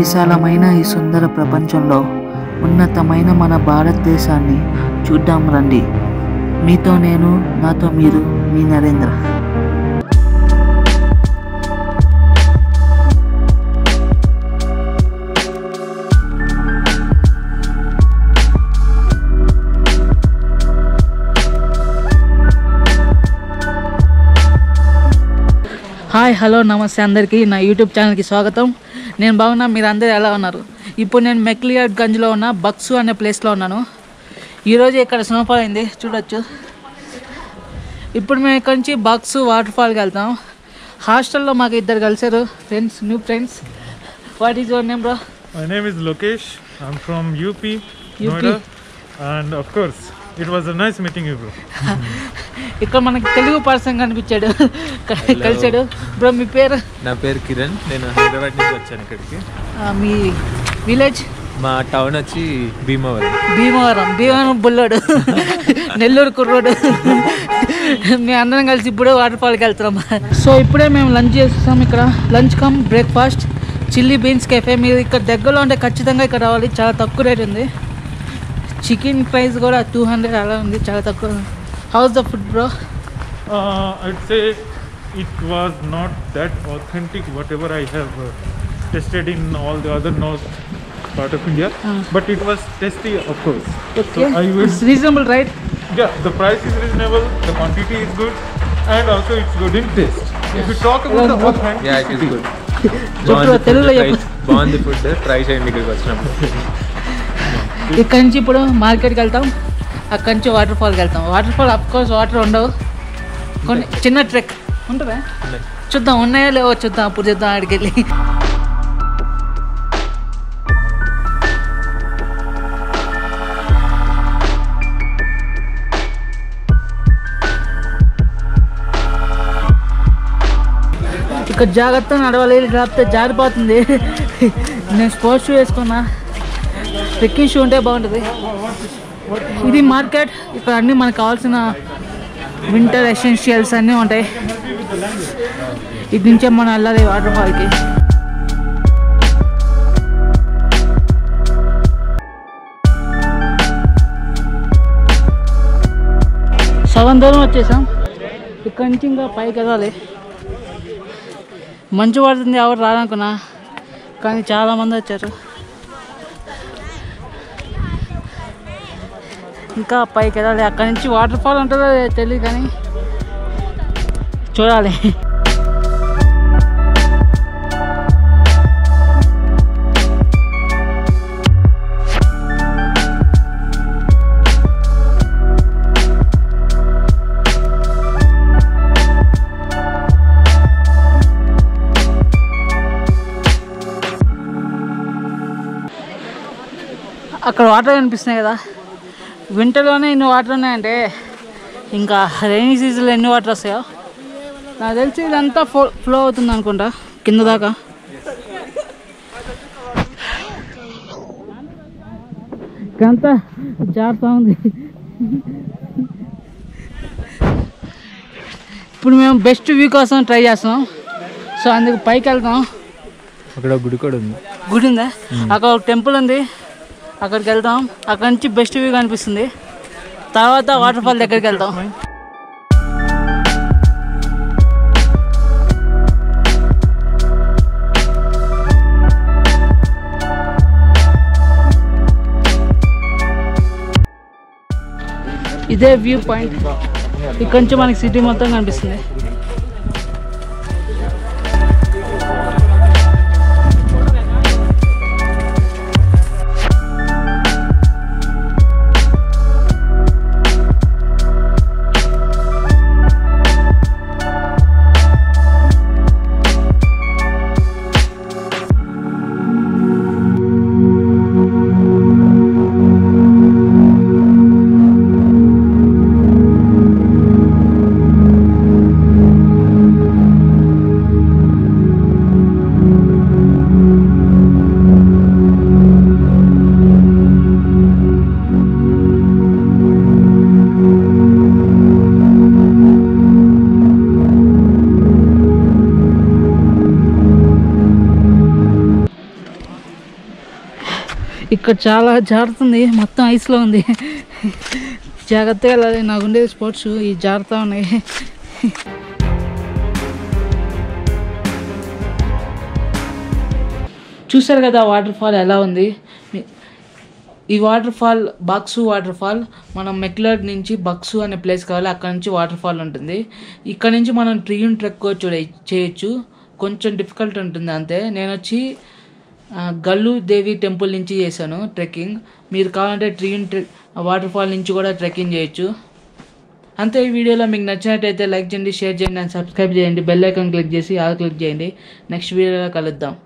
విశాలమైన ఈ సుందర ప్రపంచంలో ఉన్నతమైన మన భారతదేశాన్ని చూద్దాం రండి. మీతో నేను, నాతో మీరు, మీ నరేంద్ర. హాయ్, హలో, నమస్తే అందరికీ. నా యూట్యూబ్ ఛానల్కి స్వాగతం. నేను బాగున్నా, మీరు అందరూ ఎలా ఉన్నారు? ఇప్పుడు నేను మెక్లియాడ్గంజ్లో ఉన్న బక్సు అనే ప్లేస్లో ఉన్నాను. ఈరోజు ఇక్కడ స్నోఫాల్ అయింది, చూడొచ్చు. ఇప్పుడు మేము ఇక్కడ నుంచి బక్సు వాటర్ ఫాల్కి వెళ్తాం. హాస్టల్లో మాకు ఇద్దరు కలిసారు friends, new friends. What is your name bro? My name is Lokesh. I'm from UP, Noida. And of course, it was a nice meeting you, bro. ఇక్కడ మనకి తెలుగు పర్సన్ కనిపించాడు, కలిసాడు. బ్రో, మీ పేరు? నా పేరు కిరణ్. నేను హైదరాబాద్ నుంచి వచ్చాను ఇక్కడికి. మీ విలేజ్? మా టౌన్ వచ్చి భీమవరం. భీమవరం బుల్లోడు, నెల్లూరు కుర్రోడు. మేము అందరం కలిసి ఇప్పుడు వాటర్ ఫాల్కి వెళ్తున్నాం. సో ఇప్పుడే మేము లంచ్ చేస్తాం. ఇక్కడ lunch come breakfast chilli beans cafe. మీరు ఇక్కడ దగ్గరలో ఉంటే ఖచ్చితంగా ఇక్కడ రావాలి. చాలా తక్కువ రేట్ ఉంది. చికెన్ ప్రైస్ కూడా 200 అలా ఉంది, చాలా తక్కువ. House the food bro? I'd say it was not that authentic whatever I have tested in all the other north part of India, but it was tasty, of course. Okay. So I will, it's reasonable, right? yeah, the price is reasonable, the quantity is good, and also it's good in taste. If you talk about the authenticity, yeah, it is good. తెలుగులో బాగుంది food. Try చేయండి ఇక్కడికి వచ్చినప్పుడు. ఇక్కడి నుంచి ఇప్పుడు మార్కెట్కి వెళ్తాం, అక్కడి నుంచి వాటర్ ఫాల్కి వెళ్తాం. Water fall of course water ఉండవు, కొన్ని చిన్న ట్రెక్ ఉంటుందా? చూద్దాం, ఉన్నాయో లేవో చూద్దాం, అప్పుడు చూద్దాం ఆడికి వెళ్ళి. ఇక్కడ జాగ్రత్తగా నడవాలి, లేకపోతే జారిపోతుంది. నేను స్పోర్ట్స్ షూ వేసుకున్నా, ట్రెక్కింగ్ షూ ఉంటే బాగుంటుంది. ఇది మార్కెట్. ఇక్కడ అన్నీ మనకు కావాల్సిన వింటర్ ఎసెన్షియల్స్ అన్నీ ఉంటాయి. ఇది నుంచే మనం వెళ్ళాలి వాటర్ ఫాల్కి. సగం దూరం వచ్చేసాం. ఇక్కడ నుంచి ఇంకా పైకి వెళ్ళాలి. మంచు పడుతుంది, ఎవరు రాదనుకున్నా, కానీ చాలామంది వచ్చారు. ఇంకా పైకి వెళ్ళాలి. అక్కడి నుంచి వాటర్ ఫాల్ ఉంటుందో తెలియదు, కానీ చూడాలి. అక్కడ వాటర్ కనిపిస్తున్నాయి కదా, వింటర్లోనే ఇన్ని వాటర్ ఉన్నాయంటే ఇంకా రైనీ సీజన్లో ఎన్ని వాటర్ వస్తాయో నాకు తెలిసి ఇదంతా ఫ్లో అవుతుంది అనుకుంటా కింద దాకా. ఇక్కడంతా జారుతూ ఉంది. ఇప్పుడు మేము బెస్ట్ వ్యూ కోసం ట్రై చేస్తున్నాం. సో అందుకు పైకి వెళ్తాం. అక్కడ గుడి కూడా ఉంది. గుడి ఉందా? అక్కడ ఒక టెంపుల్ ఉంది, అక్కడికి వెళ్తాం. అక్కడ నుంచి బెస్ట్ వ్యూ కనిపిస్తుంది. తర్వాత వాటర్ ఫాల్ దగ్గరికి వెళ్తాం. ఇదే వ్యూ పాయింట్. ఇక్కడ నుంచి మనకి సిటీ మొత్తం కనిపిస్తుంది. ఇక్కడ చాలా జారుతుంది, మొత్తం ఐస్లో ఉంది. జాగ్రత్తగా వెళ్ళాలి, నాకు ఉండేది స్పోర్ట్స్ ఈ జారుతూ ఉన్నాయి. చూసారు కదా వాటర్ ఫాల్ ఎలా ఉంది. ఈ water fall Bhagsu water fall. మనం మెక్లర్డ్ నుంచి బక్సు అనే ప్లేస్ కావాలి, అక్కడ నుంచి వాటర్ ఫాల్ ఉంటుంది. ఇక్కడ నుంచి మనం ట్రియూన్ ట్రెక్ చేయొచ్చు, కొంచెం డిఫికల్ట్ ఉంటుంది అంతే. నేను వచ్చి గల్లు దేవి టెంపుల్ నుంచి చేశాను ట్రెక్కింగ్. మీరు కావాలంటే ట్రియూన్ వాటర్ ఫాల్ నుంచి కూడా ట్రెక్కింగ్ చేయొచ్చు. అంతే. ఈ వీడియోలో మీకు నచ్చినట్టయితే లైక్ చేయండి, షేర్ చేయండి అండ్ సబ్స్క్రైబ్ చేయండి. బెల్ ఐకాన్ క్లిక్ చేసి ఆల్ క్లిక్ చేయండి. నెక్స్ట్ వీడియోలో కలుద్దాం.